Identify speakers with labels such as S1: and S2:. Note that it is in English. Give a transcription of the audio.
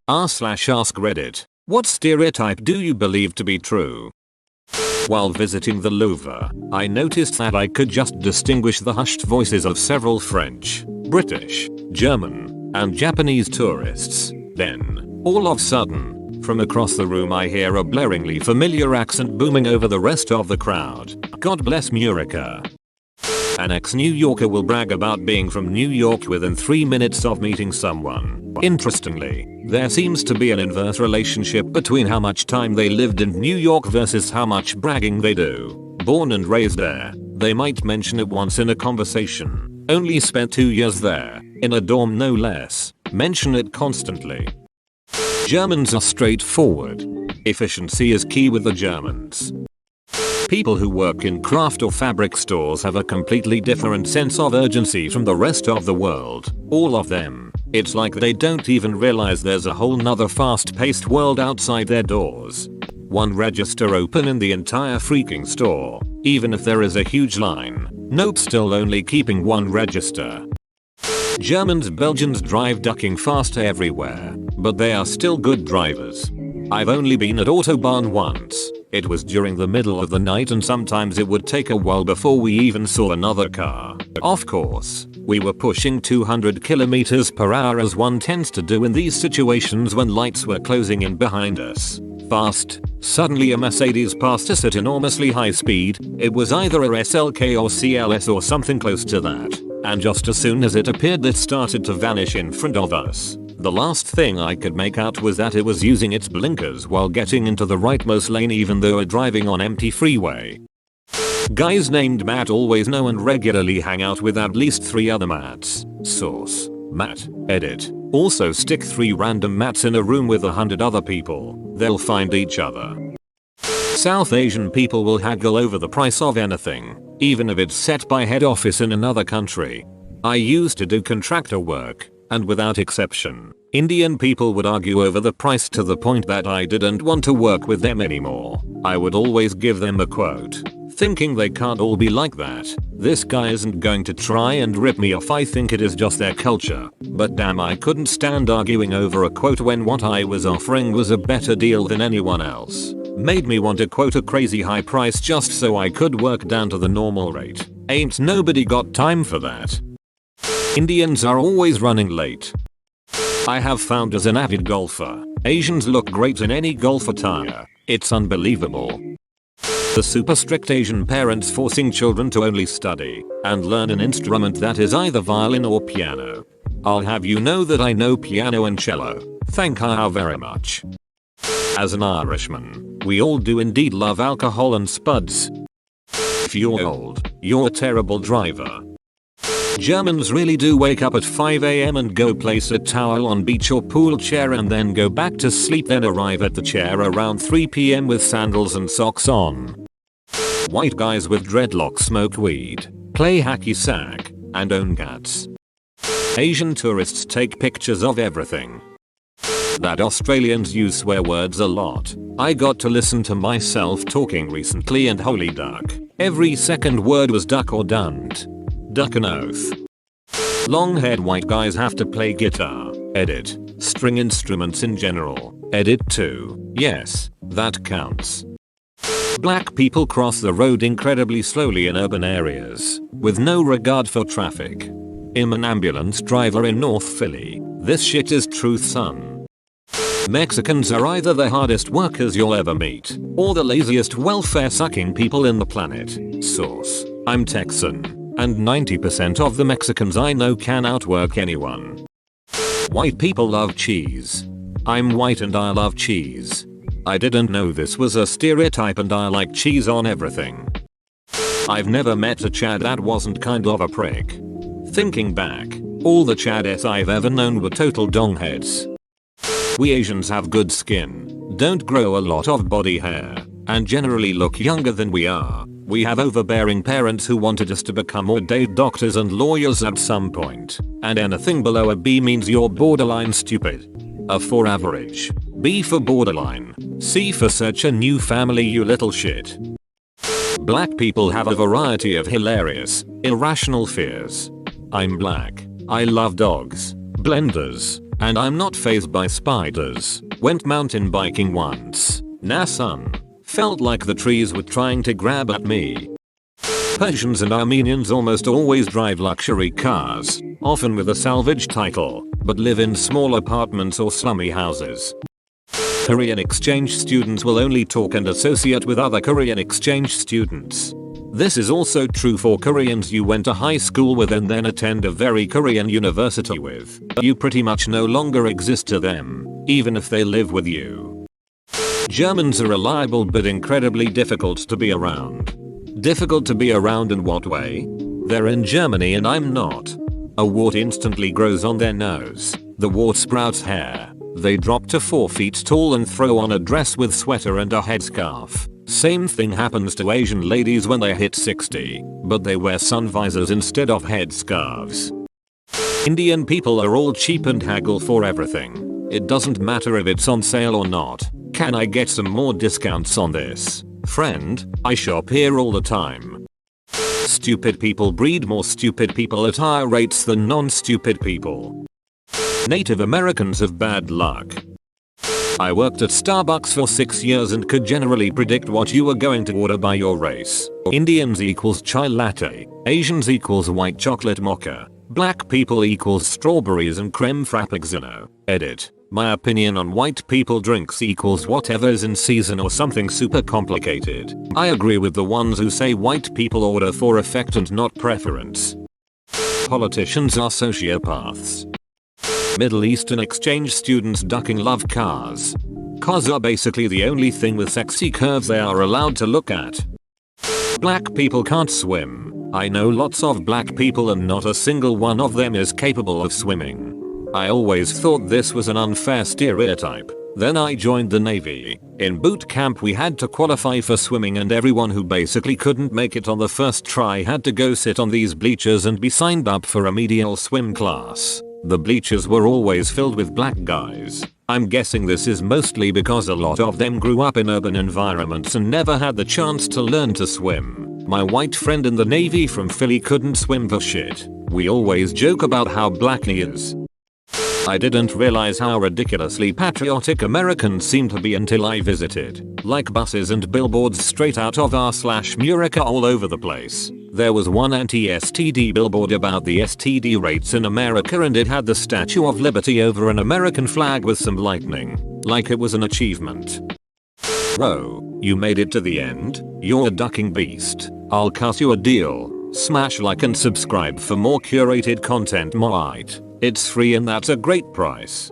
S1: r/ask Reddit. What stereotype do you believe to be true? While visiting the Louvre, I noticed that I could just distinguish the hushed voices of several French, British, German, and Japanese tourists. Then, all of a sudden, from across the room I hear a blaringly familiar accent booming over the rest of the crowd. God bless Murica. An ex-New Yorker will brag about being from New York within 3 minutes of meeting someone. Interestingly, there seems to be an inverse relationship between how much time they lived in New York versus how much bragging they do. Born and raised there, they might mention it once in a conversation. Only spent 2 years there, in a dorm no less. Mention it constantly. Germans are straightforward. Efficiency is key with the Germans. People who work in craft or fabric stores have a completely different sense of urgency from the rest of the world. All of them. It's like they don't even realize there's a whole nother fast-paced world outside their doors. One register open in the entire freaking store. Even if there is a huge line. Nope, still only keeping one register. Germans, Belgians drive ducking fast everywhere, but they are still good drivers. I've only been at Autobahn once. It was during the middle of the night and sometimes it would take a while before we even saw another car. Of course, we were pushing 200 km/h as one tends to do in these situations when lights were closing in behind us. Fast. Suddenly a Mercedes passed us at enormously high speed. It was either a SLK or CLS or something close to that. And just as soon as it appeared it started to vanish in front of us. The last thing I could make out was that it was using its blinkers while getting into the rightmost lane even though we're driving on empty freeway. Guys named Matt always know and regularly hang out with at least 3 other Matts. Source: Matt. Edit. Also stick 3 random Matts in a room with 100 other people. They'll find each other. South Asian people will haggle over the price of anything, even if it's set by head office in another country. I used to do contractor work, and without exception, Indian people would argue over the price to the point that I didn't want to work with them anymore. I would always give them a quote, thinking they can't all be like that. This guy isn't going to try and rip me off, I think it is just their culture. But damn, I couldn't stand arguing over a quote when what I was offering was a better deal than anyone else. Made me want to quote a crazy high price just so I could work down to the normal rate. Ain't nobody got time for that. Indians are always running late. I have found as an avid golfer, Asians look great in any golf attire. It's unbelievable. The super strict Asian parents forcing children to only study and learn an instrument that is either violin or piano. I'll have you know that I know piano and cello. Thank you very much. As an Irishman, we all do indeed love alcohol and spuds. If you're old, you're a terrible driver. Germans really do wake up at 5 AM and go place a towel on beach or pool chair and then go back to sleep, then arrive at the chair around 3 PM with sandals and socks on. White guys with dreadlocks smoke weed, play hacky sack, and own cats. Asian tourists take pictures of everything. That Australians use swear words a lot. I got to listen to myself talking recently and holy duck, every second word was duck or dunt. Duck an oath. Long-haired white guys have to play guitar. Edit. String instruments in general. Edit 2. Yes, that counts. Black people cross the road incredibly slowly in urban areas, with no regard for traffic. I'm an ambulance driver in North Philly. This shit is truth, son. Mexicans are either the hardest workers you'll ever meet, or the laziest welfare-sucking people in the planet. Source: I'm Texan. And 90% of the Mexicans I know can outwork anyone. White people love cheese. I'm white and I love cheese. I didn't know this was a stereotype and I like cheese on everything. I've never met a Chad that wasn't kind of a prick. Thinking back, all the Chads I've ever known were total dongheads. We Asians have good skin, don't grow a lot of body hair, and generally look younger than we are. We have overbearing parents who wanted us to become ordained doctors and lawyers at some point, and anything below a B means you're borderline stupid. A for average, B for borderline, C for search a new family you little shit. Black people have a variety of hilarious, irrational fears. I'm black. I love dogs, blenders, And I'm not fazed by spiders. Went mountain biking once. Nah son. Felt like the trees were trying to grab at me. Persians and Armenians almost always drive luxury cars, often with a salvage title, but live in small apartments or slummy houses. Korean exchange students will only talk and associate with other Korean exchange students. This is also true for Koreans you went to high school with and then attend a very Korean university with. You pretty much no longer exist to them, even if they live with you. Germans are reliable but incredibly difficult to be around. Difficult to be around in what way? They're in Germany and I'm not. A wart instantly grows on their nose. The wart sprouts hair. They drop to 4 feet tall and throw on a dress with sweater and a headscarf. Same thing happens to Asian ladies when they hit 60, but they wear sun visors instead of headscarves. Indian people are all cheap and haggle for everything. It doesn't matter if it's on sale or not. Can I get some more discounts on this? Friend, I shop here all the time. Stupid people breed more stupid people at higher rates than non-stupid people. Native Americans have bad luck. I worked at Starbucks for 6 years and could generally predict what you were going to order by your race. Indians equals chai latte, Asians equals white chocolate mocha, black people equals strawberries and creme frappuccino. Edit. My opinion on white people drinks equals whatever's in season or something super complicated. I agree with the ones who say white people order for effect and not preference. Politicians are sociopaths. Middle Eastern exchange students ducking love cars. Cars are basically the only thing with sexy curves they are allowed to look at. Black people can't swim. I know lots of black people and not a single one of them is capable of swimming. I always thought this was an unfair stereotype. Then I joined the Navy. In boot camp we had to qualify for swimming and everyone who basically couldn't make it on the first try had to go sit on these bleachers and be signed up for a remedial swim class. The bleachers were always filled with black guys. I'm guessing this is mostly because a lot of them grew up in urban environments and never had the chance to learn to swim. My white friend in the Navy from Philly couldn't swim for shit. We always joke about how black he is. I didn't realize how ridiculously patriotic Americans seem to be until I visited. Like buses and billboards straight out of r/Murica all over the place. There was one anti-STD billboard about the STD rates in America and it had the Statue of Liberty over an American flag with some lightning. Like it was an achievement. Bro, you made it to the end? You're a ducking beast. I'll cut you a deal. Smash like and subscribe for more curated content. It's free and that's a great price.